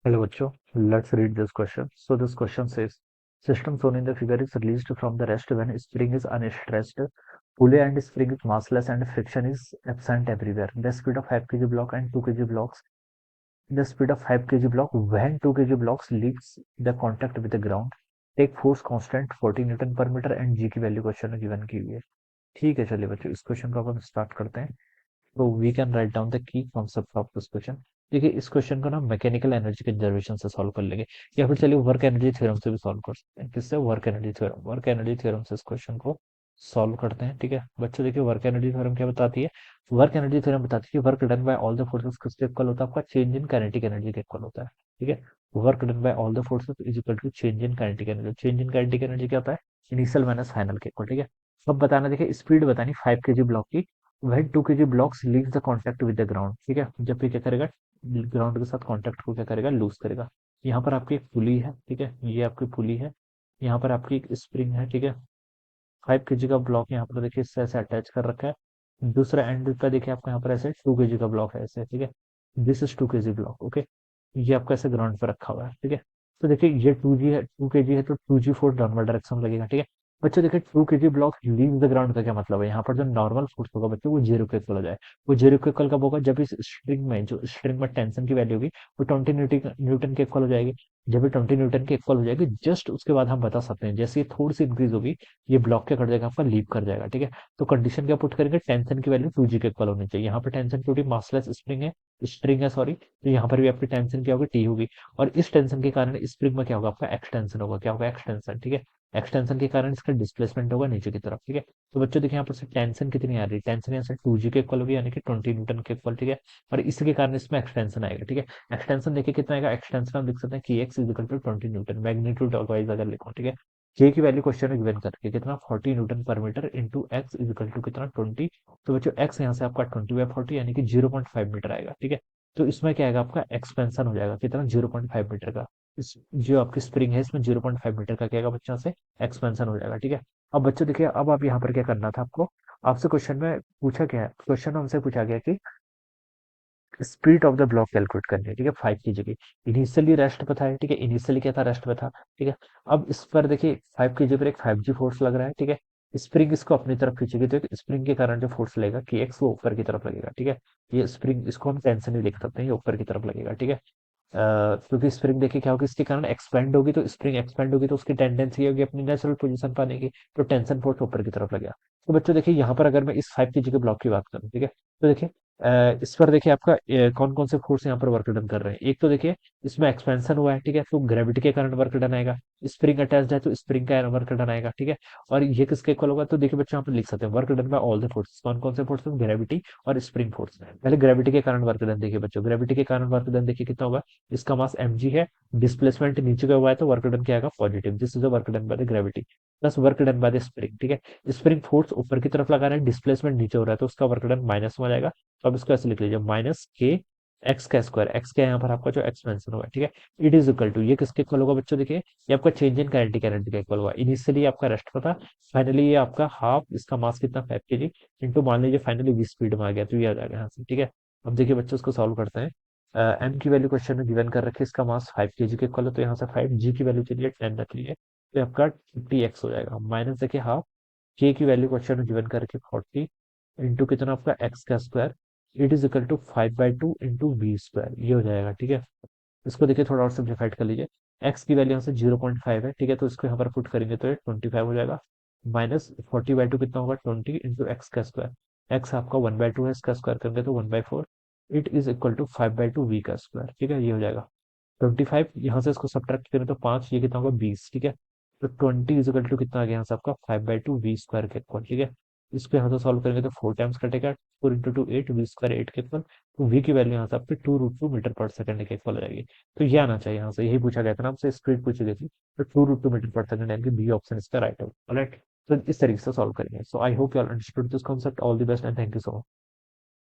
Hello, Bacho. Let's read this question. So this question says, system shown in the figure is released from the rest when spring is unstressed. Pulley and spring is massless and friction is absent everywhere. The speed of 5 kg block and 2 kg blocks. The speed of 5 kg block when 2 kg blocks leaves the contact with the ground. Take force constant 40 newton per metre and जी की value question में given की हुई है। ठीक है, चलिए बच्चों, इस क्वेश्चन को अब हम स्टार्ट करते हैं। तो we can write down the key concept of this question. देखिए, इस क्वेश्चन को ना मैकेनिकल एनर्जी कंजर्वेशन से सॉल्व कर लेंगे, या फिर चलिए वर्क एनर्जी थ्योरम से भी सॉल्व कर सकते हैं। किससे? वर्क एनर्जी थ्योरम से इस क्वेश्चन को सॉल्व करते हैं। ठीक है बच्चों, देखिए वर्क एनर्जी थ्योरम क्या बताती है? वर्क एनर्जी थ्योरम बताती है कि work done by all the forces किसके इक्वल होता है? आपका चेंज इन काइनेटिक एनर्जी के इक्वल होता है। ठीक है, work done by all the forces is equal to change in kinetic energy. Change in kinetic energy क्या होता है? इनिशियल माइनस फाइनल के इक्वल। ठीक है, अब बताना, देखिए स्पीड बतानी 5 केजी ब्लॉक की when 2 kg blocks leaves the contact with the ground। ठीक है, जब भी क्या करेगा, ग्राउंड के साथ कांटेक्ट को क्या करेगा, लूज करेगा। यहाँ पर आपकी एक पुली है। ठीक है, ये आपकी पुली है। यहाँ पर आपकी एक स्प्रिंग है। ठीक है, 5 kg का ब्लॉक यहाँ पर देखिए इससे ऐसे अटैच कर रखा है। दूसरा एंड पे देखिए आपको यहाँ पर ऐसे 2 kg का ब्लॉक है ऐसे। ठीक है, this is 2 kg block. Okay, ये आपका ऐसे ग्राउंड पे रखा हुआ है। ठीक है, तो देखिए ये 2G है, 2 kg है, तो 2G फोर्स डाउनवर्ड डायरेक्शन में लगेगा। ठीक है बच्चों, देखिए 2 kg block leave the ground का क्या मतलब है? यहाँ पर जो नॉर्मल फोर्स होगा बच्चों, वो जीरो के इक्वल हो जाए। वो जीरो के इक्वल कब होगा? जब इस स्ट्रिंग में टेंशन की वैल्यू होगी वो 20 न्यूटन के इक्वल हो जाएगी। जब ये 20 न्यूटन के इक्वल हो जाएगी, जस्ट उसके बाद हम बता सकते हैं, जैसे ये थोड़ी सी इंक्रीज होगी, ये ब्लॉक क्या कर जाएगा, आपका लीव कर जाएगा। ठीक है, तो कंडीशन क्या पुट करेंगे? टेंशन की वैल्यू 2G के इक्वल होनी चाहिए। यहाँ पर टेंशन क्योंकि मासलेस स्ट्रिंग है सॉरी, तो यहाँ पर भी आपकी टेंशन क्या होगी? टी होगी। और इस टेंशन के कारण स्प्रिंग में क्या होगा? आपका एक्सटेंशन होगा। क्या होगा? एक्सटेंशन। ठीक है, एक्सटेंशन के कारण इसका डिस्प्लेसमेंट होगा नीचे की तरफ। ठीक है, तो बच्चों देखिए यहाँ पर से टेंशन कितनी आ रही है? टेंशन यहाँ से 2G के इक्वल होगी, यानी कि 20 न्यूटन के इक्वल। ठीक है, और इसके कारण इसमें एक्सटेंशन आएगा। ठीक है, एक्सटेंशन देखिए कितना आएगा? एक्सटेंशन हम लिख सकते हैं कि X is equal to 20 newton, magnitude wise अगर लिखो। ठीक है, के की वैल्यू क्वेश्चन में गिवन करके कितना? 40 newton per meter into X is equal to कितना? 20। तो बच्चों एक्स यहाँ से आपका 20/40 यानी कि 0.5 मीटर आएगा। ठीक है, तो इसमें क्या आएगा? आपका एक्सपेंशन हो जाएगा कितना? 0.5 मीटर का। इस जो आपकी स्प्रिंग है इसमें 0.5 मीटर का क्या आएगा बच्चों से? एक्सपेंशन हो जाएगा। ठीक है, अब बच्चों देखिए, अब आप यहाँ पर क्या करना था आपको? आपसे क्वेश्चन में पूछा क्या है? क्वेश्चन में हमसे पूछा गया कि speed of the block calculate करनी है। ठीक है, 5 kg की इनिशियली रेस्ट पे था। ठीक है, इनिशियली क्या था? रेस्ट पे था। ठीक है, अब इस पर देखिए 5 kg पर एक 5G फोर्स लग रहा है। ठीक है, स्प्रिंग इसको अपनी तरफ खींचेगी, तो स्प्रिंग के कारण जो फोर्स लगेगा कि एक्स वो ऊपर की तरफ लगेगा। ठीक है, ये स्प्रिंग, इसको हम टेंशन ही लिख सकते हैं, ये ऊपर की तरफ लगेगा। ठीक है, क्योंकि स्प्रिंग देखिए क्या होगी, इसके कारण एक्सपेंड होगी, तो स्प्रिंग एक्सपेंड होगी तो उसकी टेंडेंसी होगी अपनी नेचुरल पोजीशन पाने की, तो टेंशन फोर्स ऊपर की तरफ लगेगा। तो बच्चों देखिए यहाँ पर अगर मैं इस 5 kg के ब्लॉक की बात करूँ, ठीक है, तो देखिए इस पर देखिए आपका कौन कौन से फोर्स यहाँ पर वर्क डन कर रहे हैं। एक तो देखिए इसमें एक्सपेंशन हुआ है। ठीक है, तो ग्रेविटी के कारण वर्क डन आएगा। स्प्रिंग अटैच्ड है तो स्प्रिंग का वर्क डन आएगा। ठीक है, और ये किसके इक्वल होगा? तो देखिए बच्चों यहाँ पर लिख सकते हैं work done by all the forces. कौन कौन से फोर्सेस? ग्रेविटी और स्प्रिंग फोर्स। पहले ग्रेविटी के कारण वर्क डन देखिए बच्चों, ग्रेविटी के कारण वर्क डन देखिए कितना होगा? इसका मास mg है, डिस्प्लेसमेंट नीचे का हुआ है, तो वर्क डन क्या आएगा? Positive. This is work done by the gravity plus work done by the spring. ठीक है, स्प्रिंग फोर्स ऊपर की तरफ लगा रहा है, डिस्प्लेसमेंट नीचे हो रहा है, तो उसका वर्क डन माइनस में आ जाएगा। तो अब इसको ऐसे लिख लीजिए, माइनस के एक्स का स्क्वायर। एक्स का यहाँ पर आपका जो एक्सपेंशन होगा। ठीक है, इट इज इक्वल टू, ये किसके इक्वल होगा बच्चों? देखिए ये आपका चेंज इन काइनेटिक एनर्जी का इक्वल होगा। इनिशियली आपका रेस्ट पर था, फाइनली ये आपका हाफ, इसका मास कितना? 5 kg इंटू मान लीजिए फाइनली v स्पीड में आ गया, तो ये आ जाएगा यहाँ से। ठीक है, अब देखिए बच्चों इसको सॉल्व करते हैं। एम की वैल्यू क्वेश्चन में गिवन कर रखी है, इसका मास 5 kg के इक्वल है, तो यहाँ से 5G की वैल्यू चलिए 10 रख लीजिए, तो आपका 50x हो जाएगा। माइनस देखिए हाफ, के की वैल्यू क्वेश्चन में गिवन कर रखी है 40 इंटू कितना? आपका एक्स का square, it is equal to 5/2 into V square, ये हो जाएगा। ठीक है, इसको देखिए थोड़ा और सिंप्लीफाइड कर लीजिए। एक्स की वैल्यू यहाँ से 0.5 है। ठीक है, तो इसको यहाँ पर पुट करेंगे तो ये 25 हो जाएगा। माइनस 40/2 कितना होगा? 20 इंटू एक्स का स्क्वायर। एक्स आपका 1/2 है, इसका स्क्वायर करेंगे तो 1/4। It is equal to 5/2 V का स्क्वायर। ठीक है, ये हो जाएगा 25। यहाँ से इसको सब्ट्रैक्ट करें तो 5, ये कितना होगा? 20। ठीक है, तो 20 इज इक्वल टू कितना आ गया यहाँ से आपका? 5/2 वी स्क्वायर के इक्वल। ठीक है, इसको यहाँ से सॉल्व करेंगे तो 4 टाइम्स कटेगा, 4 इंटू 2 8, वी स्क्वायर 8 के इक्वल। तो वी की वैल्यू यहाँ से आपकी 2√2 मीटर पर सेकंड के इक्वल हो जाएगी। तो ये आना चाहिए, यहाँ से यही पूछा गया था ना हमसे, स्पीड पूछी गई थी, तो 2√2 मीटर पर सेकंड, यानी कि बी ऑप्शन इसका राइट होगा। राइट, तो इस तरीके से सॉल्व करेंगे। So I hope you all understood this concept. All the best and thank you so much.